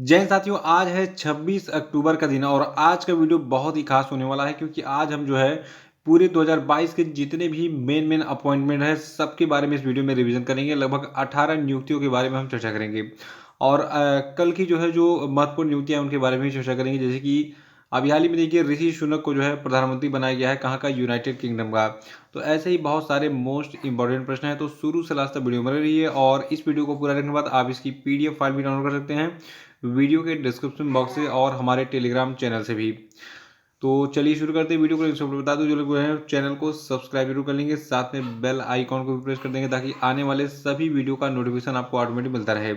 जय हिंद साथियों, आज है 26 अक्टूबर का दिन और आज का वीडियो बहुत ही खास होने वाला है क्योंकि आज हम जो है पूरे 2022 के जितने भी मेन अपॉइंटमेंट है सबके बारे में इस वीडियो में रिवीजन करेंगे। लगभग 18 नियुक्तियों के बारे में हम चर्चा करेंगे और कल की जो है जो महत्वपूर्ण नियुक्तियां हैं उनके बारे में भी चर्चा करेंगे। जैसे कि अभी हाल ही में देखिए ऋषि सुनक को जो है प्रधानमंत्री बनाया गया है, कहाँ का, यूनाइटेड किंगडम का। तो ऐसे ही बहुत सारे मोस्ट इंपॉर्टेंट प्रश्न हैं, तो शुरू से लास्ट तक वीडियो बने रहिए और इस वीडियो को पूरा देखने के बाद आप इसकी पीडीएफ फाइल भी डाउनलोड कर सकते हैं वीडियो के डिस्क्रिप्शन बॉक्स से और हमारे टेलीग्राम चैनल से भी। तो चलिए शुरू करते हैं वीडियो को। सब बता दूं, जो लोग हैं चैनल को सब्सक्राइब जरूर कर लेंगे, साथ में बेल आइकॉन को भी प्रेस कर देंगे ताकि आने वाले सभी वीडियो का नोटिफिकेशन आपको ऑटोमेटिक मिलता रहे।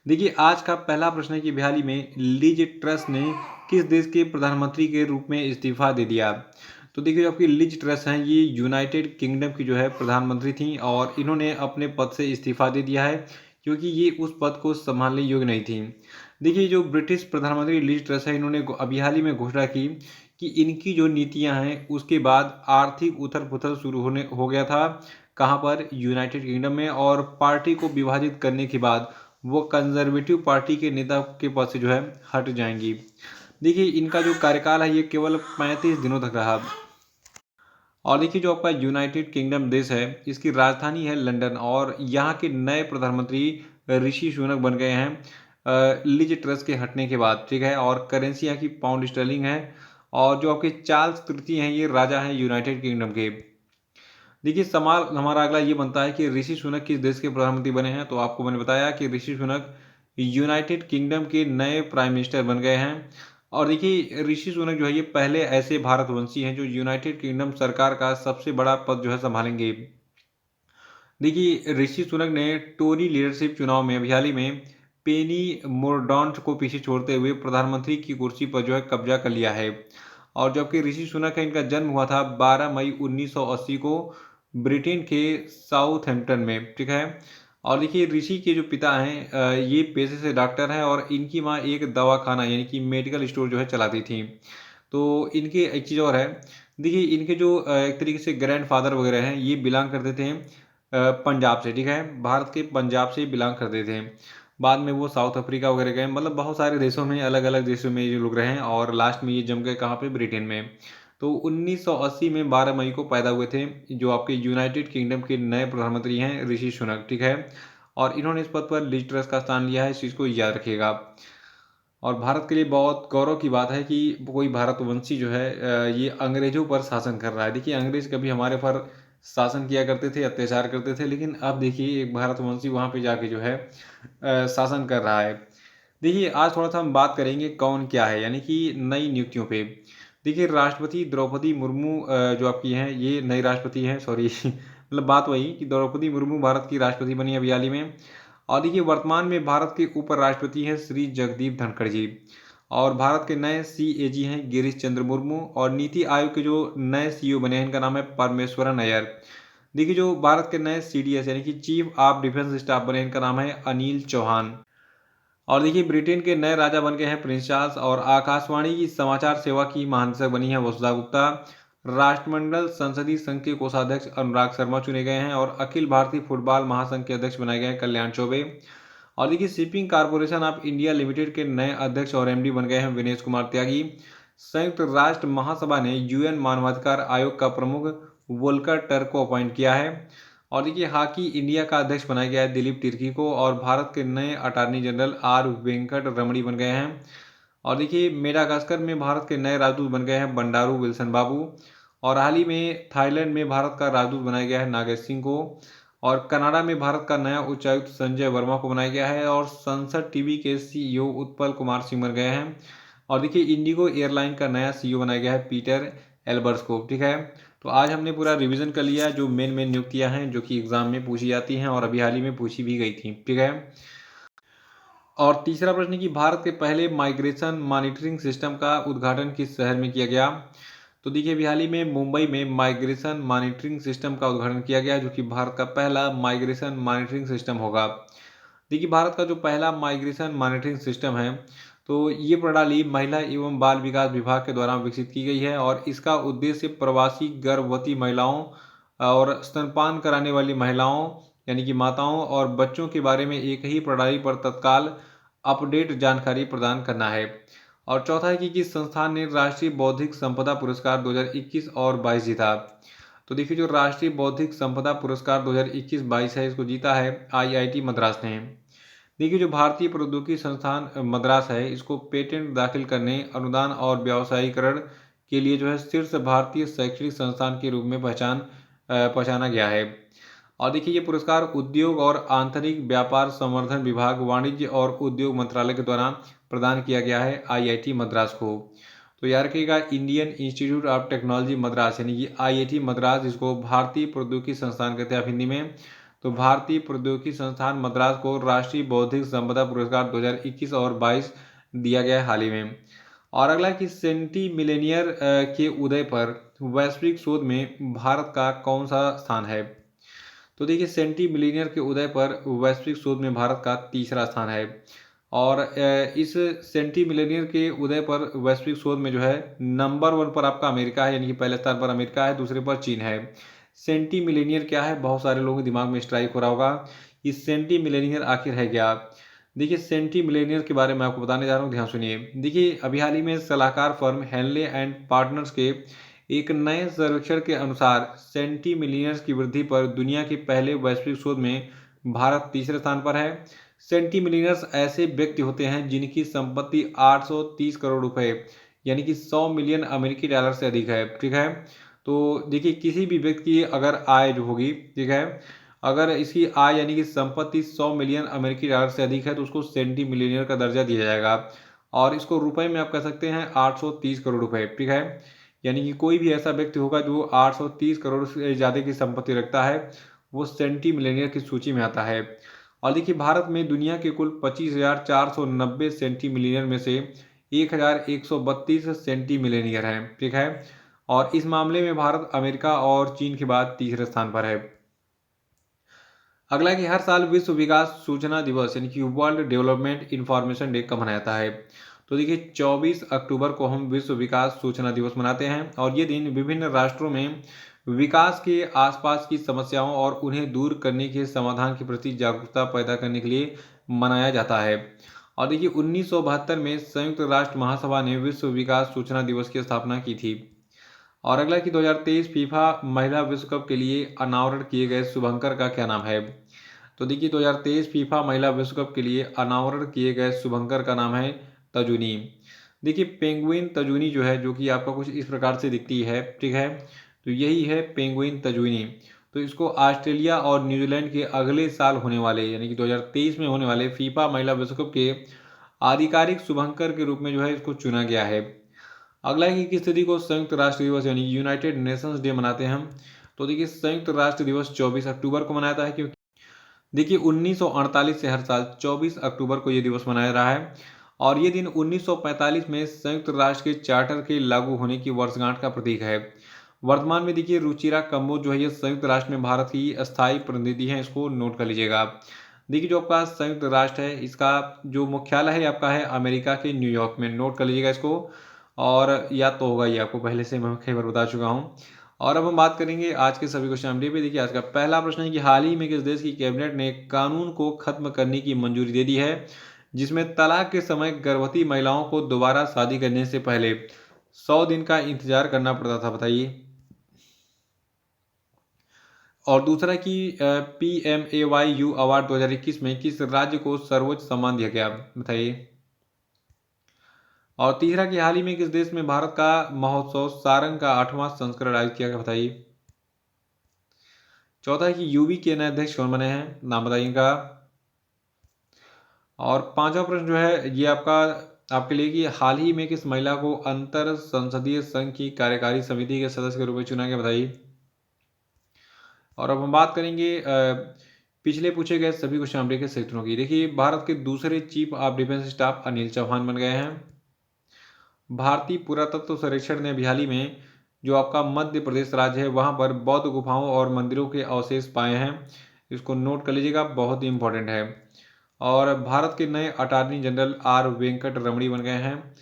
देखिए आज का पहला प्रश्न है कि हाल ही में लिज ट्रस ने किस देश के प्रधानमंत्री के रूप में इस्तीफा दे दिया। तो देखिए जो आपकी लिज ट्रस हैं ये यूनाइटेड किंगडम की जो है प्रधानमंत्री थी और इन्होंने अपने पद से इस्तीफा दे दिया है क्योंकि ये उस पद को संभालने योग्य नहीं थी। देखिए जो ब्रिटिश प्रधानमंत्री लिज ट्रस है इन्होंने अभी हाल ही में घोषणा की कि इनकी जो नीतियां हैं उसके बाद आर्थिक उथल पुथल शुरू होने हो गया था, कहाँ पर, यूनाइटेड किंगडम में। और पार्टी को विभाजित करने के बाद वो कंजर्वेटिव पार्टी के नेता के पद से जो है हट जाएंगी। देखिए इनका जो कार्यकाल है ये केवल 35 दिनों तक रहा। और देखिए जो आपका यूनाइटेड किंगडम देश है इसकी राजधानी है लंदन और यहाँ के नए प्रधानमंत्री ऋषि सुनक बन गए हैं लिज ट्रस के हटने के बाद, ठीक है। और करेंसी यहाँ की पाउंड स्टर्लिंग है और जो आपके चार्ल्स तृतीय हैं ये राजा हैं यूनाइटेड किंगडम के। देखिए सवाल हमारा अगला ये बनता है कि ऋषि सुनक किस देश के प्रधानमंत्री बने हैं। तो आपको मैंने बताया कि ऋषि सुनक यूनाइटेड किंगडम के नए प्राइम मिनिस्टर बन गए हैं। और देखिए ऋषि सुनक जो है ये पहले ऐसे भारतवंशी हैं जो यूनाइटेड किंगडम सरकार का सबसे बड़ा पद जो है संभालेंगे। देखिए ऋषि सुनक ने टोरी लीडरशिप चुनाव में अभी हाल ही में पेनी मोरडॉन्ट को पीछे छोड़ते हुए प्रधानमंत्री की कुर्सी पर जो है कब्जा कर लिया है। और जबकि ऋषि सुनक है इनका जन्म हुआ था 12 मई 1980 को ब्रिटेन के साउथहैम्पटन में, ठीक है। और देखिए ऋषि के जो पिता हैं ये पेशे से डॉक्टर हैं और इनकी माँ एक दवाखाना यानी कि मेडिकल स्टोर जो है चलाती थी। तो इनके एक चीज़ और है, देखिए इनके जो एक तरीके से ग्रैंड फादर वगैरह हैं ये बिलोंग करते थे पंजाब से, ठीक है, भारत के पंजाब से बिलोंग करते थे। बाद में वो साउथ अफ्रीका वगैरह गए, मतलब बहुत सारे देशों में, अलग अलग देशों में ये लोग रहे हैं और लास्ट में ये जम गए कहाँ पे, ब्रिटेन में। तो 1980 में 12 मई को पैदा हुए थे जो आपके यूनाइटेड किंगडम के नए प्रधानमंत्री हैं ऋषि सुनक, ठीक है। और इन्होंने इस पद पर लिज ट्रस का स्थान लिया है, इस चीज़ को याद रखिएगा। और भारत के लिए बहुत गौरव की बात है कि कोई भारतवंशी जो है ये अंग्रेजों पर शासन कर रहा है। देखिए अंग्रेज कभी हमारे पर शासन किया करते थे, अत्याचार करते थे, लेकिन अब देखिए एक भारतवंशी वहाँ पे जाके जो है शासन कर रहा है। देखिए आज थोड़ा सा हम बात करेंगे कौन क्या है, यानी कि नई नियुक्तियों पे। देखिए राष्ट्रपति द्रौपदी मुर्मू जो आपकी हैं ये नई राष्ट्रपति हैं, सॉरी मतलब बात वही कि द्रौपदी मुर्मू भारत की राष्ट्रपति बनी अभी हाल ही में। और देखिए वर्तमान में भारत के उपराष्ट्रपति हैं श्री जगदीप धनखड़ जी। और भारत के नए सीएजी हैं गिरीश चंद्र मुर्मू और नीति आयोग के जो नए सीईओ बने हैं इनका नाम है परमेश्वरन अय्यर। देखिए जो भारत के नए सीडीएस यानी कि चीफ ऑफ डिफेंस स्टाफ बने हैं इनका नाम है अनिल चौहान। और देखिए ब्रिटेन के नए राजा बन गए हैं प्रिंस चार्ल्स और आकाशवाणी की समाचार सेवा की महानिदेशक बनी है वसुधा गुप्ता। राष्ट्रमंडल संसदीय संघ के कोषाध्यक्ष अनुराग शर्मा चुने गए हैं और अखिल भारतीय फुटबॉल महासंघ के अध्यक्ष बनाए गए हैं कल्याण चौबे। और देखिए shipping corporation of India limited के नए अध्यक्ष और एमडी बन गए हैं विनेश कुमार त्यागी। संयुक्त राष्ट्र महासभा ने यूएन मानवाधिकार आयोग का प्रमुख वोल्कर टर्क को अपॉइंट किया है। और देखिए हॉकी इंडिया का अध्यक्ष बनाया गया है दिलीप तिर्की को और भारत के नए अटॉर्नी जनरल आर वेंकट रमणी बन गए हैं। और देखिए मेडागास्कर में भारत के नए राजदूत बन गए हैं बंडारू विल्सन बाबू। और हाल ही में थाईलैंड में भारत का राजदूत बनाया गया है नागेश सिंह को। और कनाडा में भारत का नया उच्चायुक्त संजय वर्मा को बनाया गया है और संसद टीवी के सीईओ उत्पल कुमार सिंह बन गए हैं। और देखिए इंडिगो एयरलाइन का नया सीईओ बनाया गया है पीटर एल्बर्ट्स को, ठीक है। तो आज हमने पूरा रिवीजन कर लिया जो मेन नियुक्तियां हैं जो कि एग्जाम में पूछी जाती हैं और अभी हाल ही में पूछी भी गई थी, ठीक है। और तीसरा प्रश्न कि भारत के पहले माइग्रेशन मॉनिटरिंग सिस्टम का उद्घाटन किस शहर में किया गया। तो देखिए अभी हाल ही में मुंबई में माइग्रेशन मॉनिटरिंग सिस्टम का उद्घाटन किया गया जो कि भारत का पहला माइग्रेशन मॉनिटरिंग सिस्टम होगा। देखिए भारत का जो पहला माइग्रेशन मॉनिटरिंग सिस्टम है तो ये प्रणाली महिला एवं बाल विकास विभाग के द्वारा विकसित की गई है और इसका उद्देश्य प्रवासी गर्भवती महिलाओं और स्तनपान कराने वाली महिलाओं यानी कि माताओं और बच्चों के बारे में एक ही प्रणाली पर तत्काल अपडेट जानकारी प्रदान करना है। और चौथा है कि किस संस्थान ने राष्ट्रीय बौद्धिक संपदा पुरस्कार 2021 और 22 जीता। तो देखिए जो राष्ट्रीय बौद्धिक संपदा पुरस्कार 2021-22 है, इसको जीता है आईआईटी मद्रास ने। देखिए जो भारतीय प्रौद्योगिकी संस्थान मद्रास है, इसको पेटेंट दाखिल करने, अनुदान और व्यावसायीकरण के लिए जो है शीर्ष भारतीय शैक्षणिक संस्थान के रूप में पहचाना गया है। और देखिए ये पुरस्कार उद्योग और आंतरिक व्यापार संवर्धन विभाग, वाणिज्य और उद्योग मंत्रालय के द्वारा प्रदान किया गया है आईआईटी मद्रास को। तो याद रखिएगा Indian institute of technology Madras यानी कि आईआईटी मद्रास, इसको भारतीय प्रौद्योगिकी संस्थान कहते हैं आप हिंदी में। तो भारतीय प्रौद्योगिकी संस्थान मद्रास को राष्ट्रीय बौद्धिक संपदा पुरस्कार 2021 और 22 दिया गया है हाल ही में। और अगला कि सेंटी मिलेनियर के उदय पर वैश्विक शोध में भारत का कौन सा स्थान है। तो देखिए सेंटी मिलीनियर के उदय पर वैश्विक शोध में भारत का तीसरा स्थान है। और इस सेंटी मिलीनियर के उदय पर वैश्विक शोध में जो है नंबर 1 पर आपका अमेरिका है, यानी कि पहले स्थान पर अमेरिका है, दूसरे पर चीन है। सेंटी मिलीनियर क्या है, बहुत सारे लोगों के दिमाग में स्ट्राइक हो रहा होगा, इस सेंटी मिलीनियर आखिर है क्या। देखिए सेंटी मिलीनियर के बारे में आपको बताने जा रहा हूँ, ध्यान सुनिए। देखिए अभी हाल ही में सलाहकार फर्म हेनले एंड पार्टनर्स के एक नए सर्वेक्षण के अनुसार सेंटी मिलियनर्स की वृद्धि पर दुनिया के पहले वैश्विक शोध में भारत तीसरे स्थान पर है। सेंटी मिलियनर्स ऐसे व्यक्ति होते हैं जिनकी संपत्ति 830 करोड़ रुपए यानी कि 100 मिलियन अमेरिकी डॉलर से अधिक है। ठीक है, तो देखिए किसी भी व्यक्ति की अगर आय जो होगी, ठीक है, अगर इसकी आय यानी कि संपत्ति 100 मिलियन अमेरिकी डॉलर से अधिक है तो उसको सेंटी मिलियनर का दर्जा दिया जाएगा। और इसको रुपए में आप कह सकते हैं 830 करोड़ रुपए। ठीक है, यानी कि कोई भी ऐसा व्यक्ति होगा जो 830 करोड़ से ज़्यादा की संपत्ति रखता है, वो सेंटी मिलियनियर की सूची में आता है। और देखिए भारत में दुनिया के कुल 25,490 सेंटी मिलियनियर में से 1,132 सेंटी मिलियनियर हैं। ठीक है, और इस मामले में भारत अमेरिका और चीन के बाद तीसरे स्थान पर है। अगला है कि हर साल विश्व विकास सूचना दिवस यानी कि वर्ल्ड डेवलपमेंट इंफॉर्मेशन डे कब मनाया जाता है। तो देखिए 24 अक्टूबर को हम विश्व विकास सूचना दिवस मनाते हैं और ये दिन विभिन्न राष्ट्रों में विकास के आसपास की समस्याओं और उन्हें दूर करने के समाधान के प्रति जागरूकता पैदा करने के लिए मनाया जाता है। और देखिए 1972 में संयुक्त राष्ट्र महासभा ने विश्व विकास सूचना दिवस की स्थापना की थी। और अगला कि 2023 फीफा महिला विश्व कप के लिए अनावरण किए गए शुभंकर का क्या नाम है। तो देखिए 2023 फीफा महिला विश्व कप के लिए अनावरण किए गए शुभंकर का नाम है तजुनी। देखिए पेंगुइन तजुनी जो है, जो कि आपका कुछ इस प्रकार से दिखती है। ठीक है, तो यही है पेंगुइन तजुनी। तो इसको ऑस्ट्रेलिया और न्यूजीलैंड के अगले साल होने वाले यानी कि 2023 में होने वाले फीफा महिला विश्व कप के आधिकारिक शुभंकर के रूप में जो है इसको चुना गया है। अगला है कि किस तिथि को संयुक्त राष्ट्र दिवस यानी यूनाइटेड नेशंस डे मनाते हैं हम। तो देखिए संयुक्त राष्ट्र दिवस 24 अक्टूबर को मनाया जाता है, क्योंकि देखिए 1948 से हर साल 24 अक्टूबर को ये दिवस मनाया रहा है। और ये दिन 1945 में संयुक्त राष्ट्र के चार्टर के लागू होने की वर्षगांठ का प्रतीक है। वर्तमान में देखिए रुचिरा कम्बोज जो है ये संयुक्त राष्ट्र में भारत की अस्थायी प्रतिनिधि हैं, इसको नोट कर लीजिएगा। देखिए जो आपका संयुक्त राष्ट्र है इसका जो मुख्यालय है आपका है अमेरिका के न्यूयॉर्क में, नोट कर लीजिएगा इसको। और याद तो होगा ही आपको, पहले से मैं कई बार बता चुका हूँ। और अब हम बात करेंगे आज के सभी क्वेश्चन पे। देखिए आज का पहला प्रश्न है कि हाल ही में किस देश की कैबिनेट ने कानून को खत्म करने की मंजूरी दे दी है जिसमें तलाक के समय गर्भवती महिलाओं को दोबारा शादी करने से पहले 100 दिन का इंतजार करना पड़ता था, बताइए। और दूसरा कि PMAYU अवार्ड 2021 में किस राज्य को सर्वोच्च सम्मान दिया गया, बताइए। और तीसरा कि हाल ही में किस देश में भारत का महोत्सव सारंग का 8वां संस्करण आयोजित किया गया, बताइए। चौथा है कि यूबी के नए अध्यक्ष कौन बने हैं, नाम बताइएगा। और पांचवा प्रश्न जो है ये आपके लिए कि हाल ही में किस महिला को अंतर संसदीय संघ की कार्यकारी समिति के सदस्य के रूप में चुना गया, बताइए। और अब हम बात करेंगे पिछले पूछे गए सभी क्वेश्चन अपडेट के क्षेत्रों की। देखिए भारत के दूसरे chief of defence staff Anil Chauhan बन गए हैं। भारतीय पुरातत्व सर्वेक्षण ने हाल ही में जो आपका मध्य प्रदेश राज्य है वहां पर बौद्ध गुफाओं और मंदिरों के अवशेष पाए हैं, इसको नोट कर लीजिएगा, बहुत ही इंपॉर्टेंट है। और भारत के नए अटॉर्नी जनरल आर वेंकट रमणी बन गए हैं।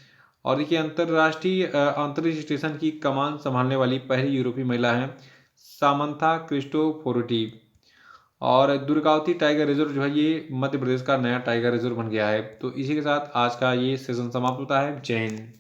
और देखिए अंतर्राष्ट्रीय अंतरिक्ष स्टेशन की कमान संभालने वाली पहली यूरोपीय महिला हैं सामंथा क्रिस्टोफोरिटी। और दुर्गावती टाइगर रिजर्व जो है ये मध्य प्रदेश का नया टाइगर रिजर्व बन गया है। तो इसी के साथ आज का ये सेशन समाप्त होता है। जय हिंद।